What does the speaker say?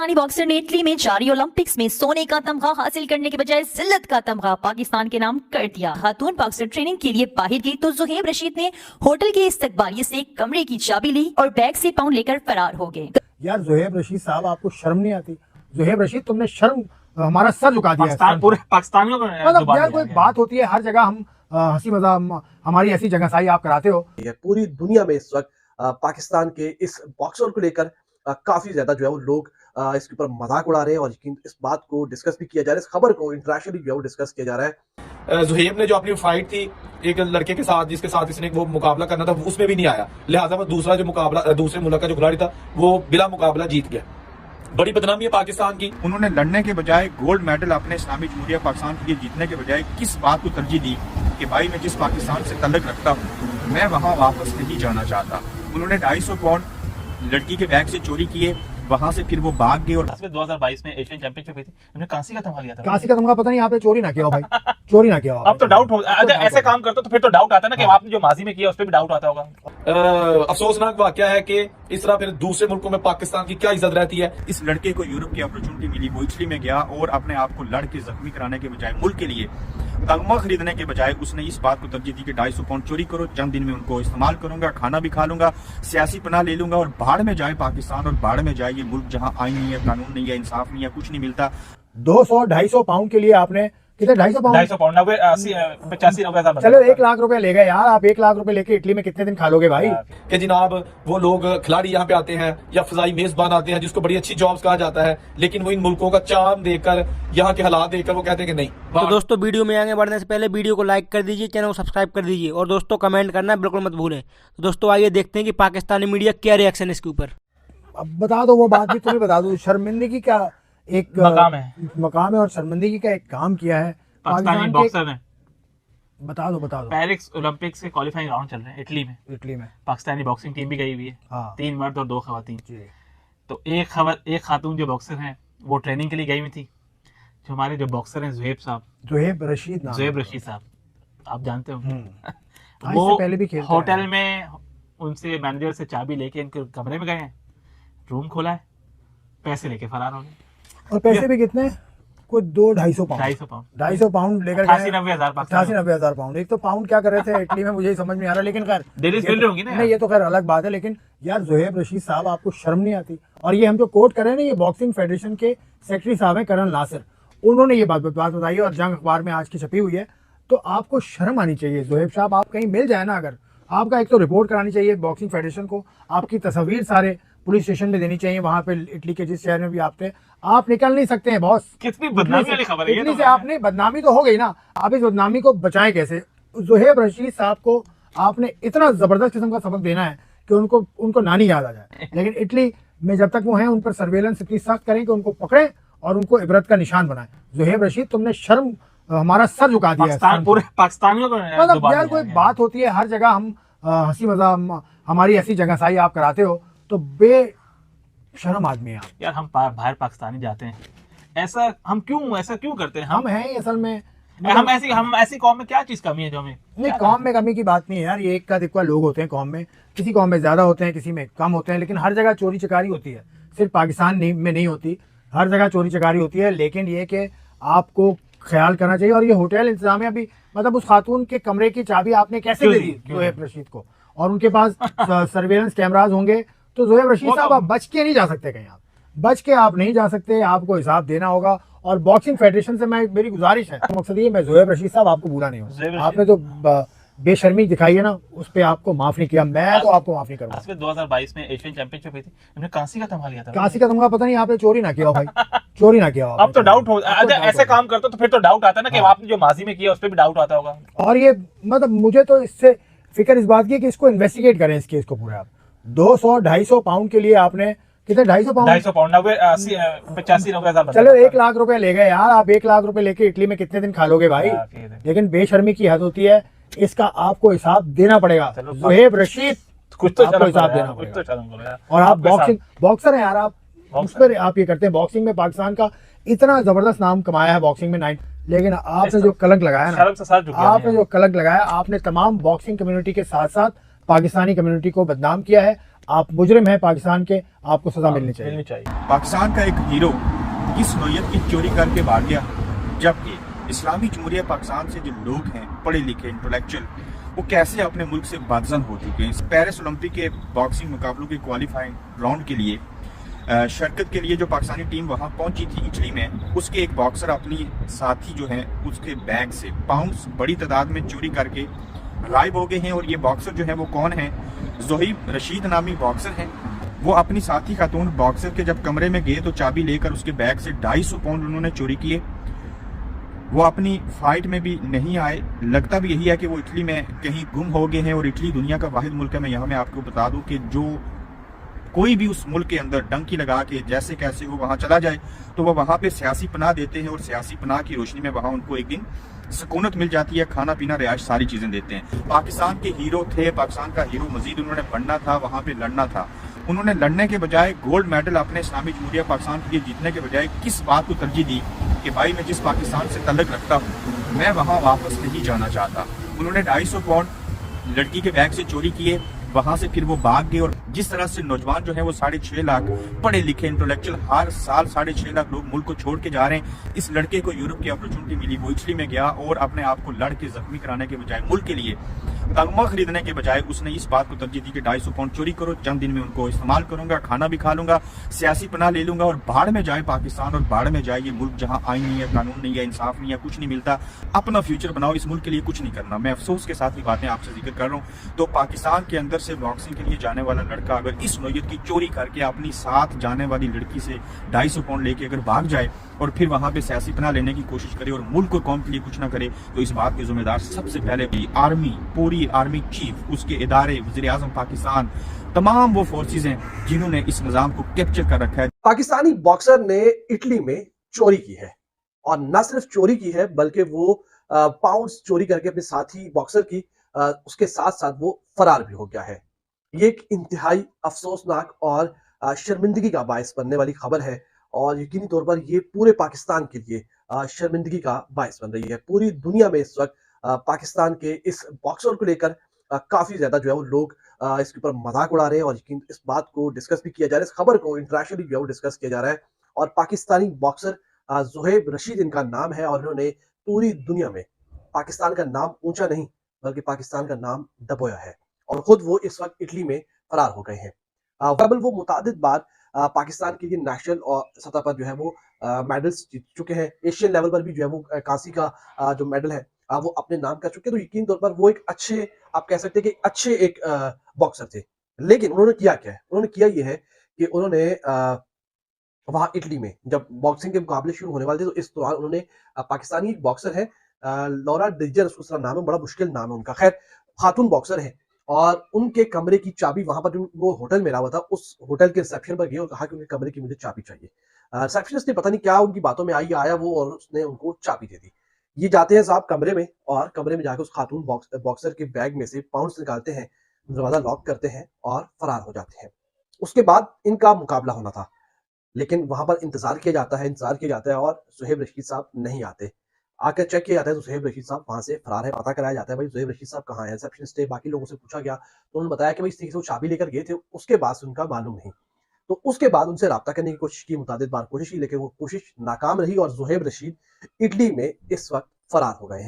Pakistani boxer ने Italy में जारी ओलंपिक्स में सोने का तमगा हासिल करने के बजाय जिल्लत का तमगा पाकिस्तान के नाम कर दिया। खातून बॉक्सर ट्रेनिंग के लिए बाहर गई तो जुहेब रशीद ने होटल के इस्तकबालिये से कमरे की चाबी ली और बैग से पाउंड लेकर फरार हो गए। यार जुहेब रशीद साहब, आपको शर्म नहीं आती? जुहेब रशीद, तुमने शर्म हमारा सर झुका दिया। पूरे पाकिस्तानियों को मतलब यार कोई बात होती है, हर जगह हम हंसी मजाक हमारी ऐसी जगह साई आप कराते हो। पूरी दुनिया में इस वक्त पाकिस्तान के इस बॉक्सर को लेकर काफी ज्यादा जो है वो लोग इसके ऊपर मजाक उड़ा रहे हैं और इस बात को डिस्कस भी किया जा रहा है। इस खबर को इंटरनेशनली जो है वो डिस्कस किया जा रहा है। जुहेब ने जो अपनी फाइट थी एक लड़के के साथ जिसके साथ इसने वो मुकाबला करना था उसमें भी नहीं आया, लिहाजा वो दूसरा जो मुकाबला दूसरे मुल्क का जो खिलाड़ी था वो बिला मुकाबला जीत गया। बड़ी बदनामी है पाकिस्तान की। उन्होंने लड़ने के बजाय गोल्ड मेडल अपने इस्लामी जमहूरिया पाकिस्तान के लिए जीतने के बजाय किस बात को तरजीह दी कि भाई मैं जिस पाकिस्तान से तल्लुक रखता हूँ मैं वहाँ वापस नहीं जाना चाहता। उन्होंने 250 पाउंड लड़की के बैग से चोरी किए, वहां से फिर वो भाग गए। और 2022 में एशियन चैंपियनशिप हुई थी, उन्होंने कांसी का तमगा लिया था। कांसी का तमगा पता नहीं, आपने चोरी ना किया हो भाई, चोरी ना किया हो। अब तो डाउट हो, ऐसे काम करते तो फिर तो डाउट आता है ना कि आपने जो माजी में किया उस पर भी डाउट आता होगा। अफसोसनाक वाकया है कि इस तरह फिर दूसरे मुल्कों में पाकिस्तान की क्या इज्जत रहती है। इस लड़के को यूरोप की अपॉर्चुनिटी मिली, वो इटली में गया और अपने आप को लड़ के जख्मी कराने के बजाय मुल्क के लिए तगमा खरीदने के बजाय उसने इस बात को तरजीह दी कि 250 पाउंड चोरी करो, चंद दिन में उनको इस्तेमाल करूंगा, खाना भी खा लूंगा, सियासी पनाह ले लूंगा और बाढ़ में जाए पाकिस्तान और बाढ़ में जाए ये मुल्क जहां आईन नहीं है, कानून नहीं है, इंसाफ नहीं है, कुछ नहीं मिलता। 200-250 पाउंड के लिए आपने कितने 250 पाउंड 85-90 हजार। चलो 1 लाख रुपए ले गए यार। आप 1 लाख रुपए लेके इटली में कितने दिन खा लोगे भाई? कि जनाब वो लोग खिलाड़ी यहाँ पे आते हैं या फजाई मेजबान आते हैं जिसको बड़ी अच्छी जॉब्स कहा जाता है, लेकिन वो इन मुल्कों का चार्म देकर यहाँ के हालात देखकर वो कहते हैं कि नहीं। तो दोस्तों वीडियो में आगे बढ़ने से पहले वीडियो को लाइक कर दीजिए, चैनल को सब्सक्राइब कर दीजिए और दोस्तों कमेंट करना बिल्कुल मत भूलें। तो दोस्तों आइए देखते हैं कि पाकिस्तानी मीडिया क्या रिएक्शन है इसके ऊपर। अब बता दो, वो बात भी तुम्हें बता दो। शर्मिंदगी का एक मकाम है और शर्मिंदगी का एक काम किया है पाकिस्तानी बॉक्सर ने। बता दो पेरिस ओलंपिक्स के क्वालिफाइंग राउंड चल रहे हैं इटली में पाकिस्तानी बॉक्सिंग टीम भी गई हुई है। हाँ। 3 मर्द और 2 खवातीन। तो एक खातून जो बॉक्सर हैं वो ट्रेनिंग के लिए गई हुई थी। जो हमारे जो बॉक्सर हैं जुहेब रशीद साहब, आप जानते हो वो पहले भी होटल में उनसे मैनेजर से चाबी लेके इनके कमरे में गए हैं, रूम खोला है, पैसे लेके फरार हो गए। और पैसे भी कितने? कोई 200-250 पाउंड लेकर 80-90 हजार पाउंड। एक तो पाउंड क्या कर रहे थे इटली में मुझे समझ में आ रहा है, लेकिन खैर नहीं ये तो खैर अलग बात है। लेकिन यार जुहेब रशीद साहब, आपको शर्म नहीं आती? और ये हम जो कोट कर रहे हैं ना, ये बॉक्सिंग फेडरेशन के सेक्रेटरी साहब हैं कर्नल नासिर, उन्होंने ये बात बताई और जंग अखबार में आज की छपी हुई है। तो आपको शर्म आनी चाहिए जुहेब साहब। आप कहीं मिल जाए ना, अगर आपका एक तो रिपोर्ट करानी चाहिए बॉक्सिंग फेडरेशन को, आपकी तस्वीर सारे पुलिस स्टेशन में देनी चाहिए वहां पे इटली के जिस शहर में भी आप थे। आप निकल नहीं सकते हैं बॉस। कितनी बदनामी वाली खबर है इटली से आपने बदनामी तो हो गई ना, आप इस बदनामी को बचाएं कैसे? जुहेब रशीद साहब को आपने इतना जबरदस्त किस्म का सबक देना है कि उनको नानी याद आ जाए। लेकिन इटली में जब तक वो हैं उन पर सर्वेलेंस इतनी सख्त करें कि उनको पकड़े और उनको इबरत का निशान बनाए। जुहेब रशीद, तुमने शर्म हमारा सर झुका दिया। पूरे पाकिस्तानियों को मतलब यार कोई बात होती है, हर जगह हम हंसी मजाक हमारी ऐसी जगह साई आप कराते हो, तो बेशरम आदमी है आप। यार हम बाहर पाकिस्तानी जाते हैं, ऐसा क्यों करते हैं? हम हैं असल में हम ऐसी कौम में क्या चीज कमी है जो हमें? नहीं, कौम में कमी की बात नहीं है यार। ये एक का दिक्कत लोग होते हैं कौम में, किसी कौम में ज्यादा होते हैं, किसी में कम होते हैं, लेकिन हर जगह चोरी चकारी होती है। सिर्फ पाकिस्तान में नहीं होती, हर जगह चोरी चकारी होती है। लेकिन ये कि आपको ख्याल करना चाहिए। और ये होटल इंतजामिया भी, मतलब उस खातून के कमरे की चाबी आपने कैसे दे दी जुहेब रशीद को? और उनके पास सर्वेलेंस कैमराज होंगे, तो जुहेब रशीद साहब आप बच के नहीं जा सकते कहीं। आप बच के आप नहीं जा सकते, आपको हिसाब देना होगा। और बॉक्सिंग फेडरेशन से मेरी गुजारिश है, मकसद ये, मैं जुहेब रशीद साहब आपको भूला नहीं हूँ। आपने तो बेशर्मी दिखाई है ना, उस पर आपको माफ नहीं किया, मैं तो आपको माफ नहीं करूँगा। 2022 में एशियन चैंपियनशिप हुई थी, उन्होंने कांसी का तमगा लिया था। कांसी का तमगा पता नहीं, आपने चोरी ना किया हो भाई, चोरी ना किया हो। अब तो डाउट हो, ऐसे काम करते तो फिर तो डाउट आता है ना कि आपने जो माजी में किया उस पर भी डाउट आता होगा। और ये मतलब मुझे तो इससे फिक्र इस बात की कि इसको इन्वेस्टिगेट करें, इस केस को पूरा। आप 200-250 पाउंड के लिए आपने कितने 250 पाउंड 85-90 हजार। चलो 1 लाख रुपए ले गए यार। आप 1 लाख रुपए लेके इटली में कितने दिन खा लोगे भाई? लेकिन बेशर्मी की हद होती है, इसका आपको हिसाब देना पड़ेगा। जुहेब रशीद, कुछ तो हिसाब देना पड़ेगा। और आप बॉक्सर हैं यार, आप उस पर आप ये करते हैं। बॉक्सिंग में पाकिस्तान का इतना जबरदस्त नाम कमाया है बॉक्सिंग में 9, लेकिन आपने जो कलंक लगाया ना, आपने जो कलंक लगाया, आपने तमाम बॉक्सिंग कम्युनिटी के साथ साथ पाकिस्तानी कम्युनिटी को बदनाम किया है। आप मुजरिम हैं पाकिस्तान के, आपको सजा मिलनी चाहिए। पाकिस्तान का एक हीरो किस नौयत की चोरी करके भाग गया, जबकि इस्लामी जमहूरिया पाकिस्तान से जो लोग हैं पढ़े लिखे इंटेलेक्चुअल, वो कैसे अपने मुल्क से बादजन हो चुके हैं। पेरिस ओलंपिक के बॉक्सिंग मुकाबलों के क्वालिफाइंग राउंड के लिए शिरकत के लिए जो पाकिस्तानी टीम वहां पहुंची थी इटली में, उसके एक बॉक्सर अपनी साथी जो है उसके बैग से पाउंड्स बड़ी तादाद में चोरी करके गायब हो गए हैं। और ये बॉक्सर जो है वो कौन है? ज़ोहैब रशीद नामी बॉक्सर हैं। वो अपनी साथी खातून बॉक्सर के जब कमरे में गए तो चाबी लेकर उसके बैग से 250 पाउंड उन्होंने चोरी किए। वो अपनी फाइट में भी नहीं आए। लगता भी यही है कि वो इटली में कहीं गुम हो गए हैं। और इटली दुनिया का वाहिद मुल्क है, मैं यहाँ मैं आपको बता दूं कि जो कोई भी उस मुल्क के अंदर डंकी लगा के जैसे कैसे वो वहां चला जाए तो वो वहां पे सियासी पनाह देते हैं और सियासी पनाह की रोशनी में वहां उनको एक दिन सुकूनत मिल जाती है, खाना पीना रिहाइश सारी चीजें देते हैं। पाकिस्तान के हीरो थे, पाकिस्तान का हीरो मजीद उन्होंने बनना था, वहां पे लड़ना था। उन्होंने लड़ने के बजाय गोल्ड मेडल अपने इस्लामी जमहूरिया पाकिस्तान के लिए जीतने के बजाय किस बात को तरजीह दी कि भाई मैं जिस पाकिस्तान से तल्लुक रखता हूँ मैं वहां वापस नहीं जाना चाहता। उन्होंने 250 पाउंड लड़की के बैग से चोरी किए, वहां से फिर वो भाग गए। और जिस तरह से नौजवान जो है वो 6.5 लाख पढ़े लिखे इंटेलेक्चुअल हर साल 6.5 लाख लोग मुल्क को छोड़ के जा रहे हैं। इस लड़के को यूरोप की अपॉर्चुनिटी मिली, वो इटली में गया और अपने आप को लड़ के जख्मी कराने के बजाय मुल्क के लिए तगमा खरीदने के बजाय उसने इस बात को तरजीह दी कि 250 पाउंड चोरी करो, चंद दिन में उनको इस्तेमाल करूंगा, खाना भी खा लूंगा, सियासी पनाह ले लूंगा और बाढ़ में जाए पाकिस्तान और बाढ़ में जाए ये मुल्क जहां आईन नहीं है, कानून नहीं है, इंसाफ नहीं है, कुछ नहीं मिलता। अपना फ्यूचर बनाओ, इस मुल्क के लिए कुछ नहीं करना। मैं अफसोस के साथ ही बातें आपसे जिक्र कर रहा हूँ। तो पाकिस्तान के अंदर से बॉक्सिंग के लिए जाने वाला लड़का अगर इस नौयत की चोरी करके अपनी साथ जाने वाली लड़की से 250 पाउंड लेके अगर भाग जाए और फिर वहां पे सियासी पनाह लेने की कोशिश करे और मुल्क को कौम के लिए कुछ ना करे, तो इस बात के जिम्मेदार सबसे पहले भी आर्मी, पूरी आर्मी चीफ, उसके इदारे, वज़ीर आज़म पाकिस्तान, तमाम वो फोर्सेस हैं जिन्होंने इस निजाम को कैप्चर कर रखा है। पाकिस्तानी बॉक्सर ने इटली में चोरी की है और न सिर्फ चोरी की है बल्कि वो पाउंड्स चोरी करके अपने साथी बॉक्सर की उसके साथ साथ वो फरार भी हो गया है। ये एक इंतहाई अफसोसनाक और शर्मिंदगी का बायस बनने वाली खबर है और यकीनी तौर पर ये पूरे पाकिस्तान के लिए शर्मिंदगी का बायस बन रही है। पूरी दुनिया में इस वक्त पाकिस्तान के इस बॉक्सर को लेकर काफी ज्यादा जो है वो लोग इसके ऊपर मजाक उड़ा रहे हैं और इस बात को डिस्कस भी किया जा रहा है, इस खबर को इंटरनेशनली जो है वो डिस्कस किया जा रहा है। और पाकिस्तानी बॉक्सर ज़ोहैब रशीद इनका नाम है और इन्होंने पूरी दुनिया में पाकिस्तान का नाम ऊंचा नहीं बल्कि पाकिस्तान का नाम दबोया है और खुद वो इस वक्त इटली में फरार हो गए हैं। कबल वो मुतादिद बार पाकिस्तान के लिए नेशनल और सतह पर जो है वो मेडल्स जीत चुके हैं। एशियन लेवल पर भी जो है वो कांसी का जो मेडल है वो अपने नाम कर चुके हैं। तो यकीन तौर पर वो एक अच्छे, आप कह सकते हैं कि अच्छे एक बॉक्सर थे। लेकिन उन्होंने किया क्या है? उन्होंने किया ये है कि उन्होंने वहां इटली में जब बॉक्सिंग के मुकाबले शुरू होने वाले थे तो इस दौरान उन्होंने पाकिस्तानी एक बॉक्सर है लौरा डिजर, उसका नाम है, बड़ा मुश्किल नाम है उनका, खैर खातून बॉक्सर है और उनके कमरे की चाबी वहां पर जो वो होटल में रहा हुआ था उस होटल के रिसेप्शन पर गए और कहा कि उनके कमरे की मुझे चाबी चाहिए। रिसेप्शनिस्ट ने पता नहीं क्या उनकी बातों में आया वो और उसने उनको चाबी दे दी। ये जाते हैं साहब कमरे में और कमरे में जाकर उस खातून बॉक्सर के बैग में से पाउंड्स निकालते हैं, दरवाजा लॉक करते हैं और फरार हो जाते हैं। उसके बाद इनका मुकाबला होना था लेकिन वहां पर इंतजार किया जाता है और ज़ोहैब रशीद साहब नहीं आते। आकर चेक किया जाता है तो ज़ोहैब रशीद साहब वहां से फरार है। पता कराया जाता है भाई ज़ोहैब रशीद साहब कहाँ है। रिसेप्शनिस्ट बाकी लोगों से पूछा गया तो उन्होंने बताया कि भाई इस तरीके से वो चाबी लेकर गए थे, उसके बाद से उनका मालूम नहीं। तो उसके बाद उनसे राब्ता करने की कोशिश की, मुतादिद बार कोशिश की, लेकिन वो कोशिश नाकाम रही और ज़ोहैब रशीद इटली में इस वक्त फरार हो गए हैं।